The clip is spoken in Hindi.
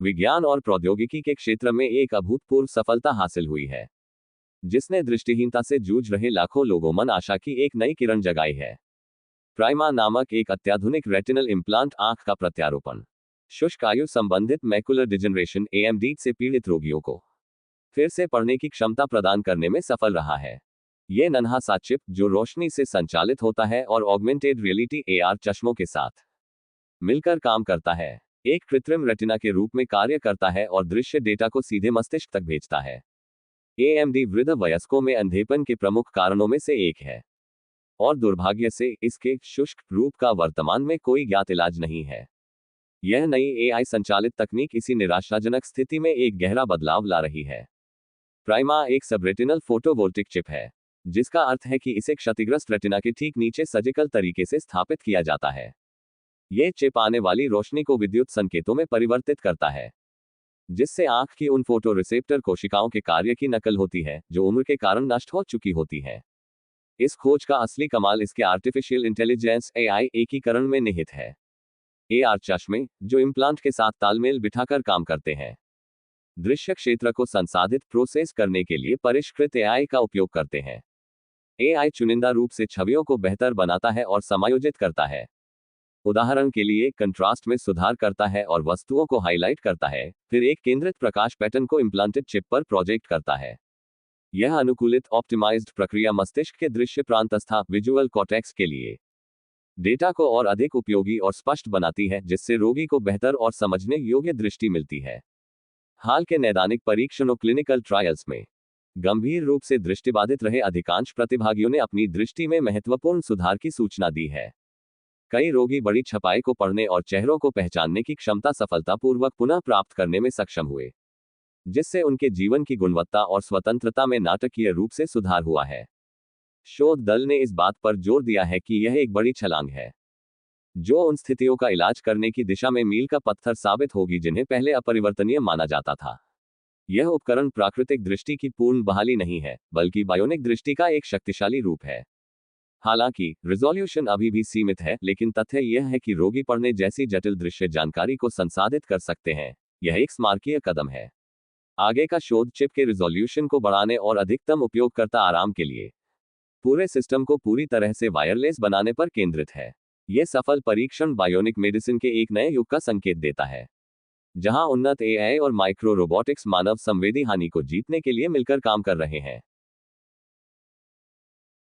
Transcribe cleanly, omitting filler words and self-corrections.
विज्ञान और प्रौद्योगिकी के क्षेत्र में एक अभूतपूर्व सफलता हासिल हुई है, जिसने दृष्टिहीनता से जूझ रहे लाखों लोगों मन आशा की एक नई किरण जगाई है। प्राइमा नामक एक अत्याधुनिक रेटिनल इम्प्लांट आंख का प्रत्यारोपण शुष्क आयु संबंधित मैकुलर डिजेनरेशन AMD से पीड़ित रोगियों को फिर से पढ़ने की क्षमता प्रदान करने में सफल रहा है। यह नन्हा सा चिप, जो रोशनी से संचालित होता है और ऑगमेंटेड रियलिटी AR चश्मों के साथ मिलकर काम करता है, एक कृत्रिम रेटिना के रूप में कार्य करता है और दृश्य डेटा को सीधे मस्तिष्क तक भेजता है। AMD वृद्ध वयस्कों में अंधेपन के प्रमुख कारणों में से एक है, और दुर्भाग्य से इसके शुष्क रूप का वर्तमान में कोई ज्ञात इलाज नहीं है। यह नई AI संचालित तकनीक इसी निराशाजनक स्थिति में एक गहरा बदलाव ला रही है। प्राइमा एक सबरेटिनल फोटोवोल्टिक चिप है, जिसका अर्थ है कि इसे क्षतिग्रस्त रेटिना के ठीक नीचे सर्जिकल तरीके से स्थापित किया जाता है। यह चिप आने वाली रोशनी को विद्युत संकेतों में परिवर्तित करता है, जिससे आंख की उन फोटो रिसेप्टर कोशिकाओं के कार्य की नकल होती है जो उम्र के कारण नष्ट हो चुकी होती हैं। इस खोज का असली कमाल इसके आर्टिफिशियल इंटेलिजेंस AI एकीकरण में निहित है। AR चश्मे, जो इम्प्लांट के साथ तालमेल बिठाकर काम करते हैं, दृश्य क्षेत्र को संसाधित प्रोसेस करने के लिए परिष्कृत AI का उपयोग करते हैं। AI चुनिंदा रूप से छवियों को बेहतर बनाता है और समायोजित करता है। उदाहरण के लिए, कंट्रास्ट में सुधार करता है और वस्तुओं को हाईलाइट करता है, फिर एक केंद्रित प्रकाश पैटर्न को इम्प्लांटेड चिप पर प्रोजेक्ट करता है। यह अनुकूलित ऑप्टिमाइज्ड प्रक्रिया मस्तिष्क के दृश्य प्रांतस्था विजुअल कॉर्टेक्स के लिए डेटा को और अधिक उपयोगी और स्पष्ट बनाती है, जिससे रोगी को बेहतर और समझने योग्य दृष्टि मिलती है। हाल के नैदानिक परीक्षणों क्लिनिकल ट्रायल्स में गंभीर रूप से दृष्टिबाधित रहे अधिकांश प्रतिभागियों ने अपनी दृष्टि में महत्वपूर्ण सुधार की सूचना दी है। कई रोगी बड़ी छपाई को पढ़ने और चेहरों को पहचानने की क्षमता सफलतापूर्वक पुनः प्राप्त करने में सक्षम हुए, जिससे उनके जीवन की गुणवत्ता और स्वतंत्रता में नाटकीय रूप से सुधार हुआ है। शोध दल ने इस बात पर जोर दिया है कि यह एक बड़ी छलांग है, जो उन स्थितियों का इलाज करने की दिशा में मील का पत्थर साबित होगी जिन्हें पहले अपरिवर्तनीय माना जाता था। यह उपकरण प्राकृतिक दृष्टि की पूर्ण बहाली नहीं है, बल्कि बायोनिक दृष्टि का एक शक्तिशाली रूप है। हालांकि रिजोल्यूशन अभी भी सीमित है, लेकिन तथ्य यह है कि रोगी पढ़ने जैसी जटिल दृश्य जानकारी को संसाधित कर सकते हैं। यह एक स्मारकीय कदम है। आगे का शोध चिप के रिजोल्यूशन को बढ़ाने और अधिकतम उपयोगकर्ता आराम के लिए पूरे सिस्टम को पूरी तरह से वायरलेस बनाने पर केंद्रित है। यह सफल परीक्षण बायोनिक मेडिसिन के एक नए युग का संकेत देता है, जहां उन्नत AI और माइक्रो रोबोटिक्स मानव संवेदी हानि को जीतने के लिए मिलकर काम कर रहे हैं।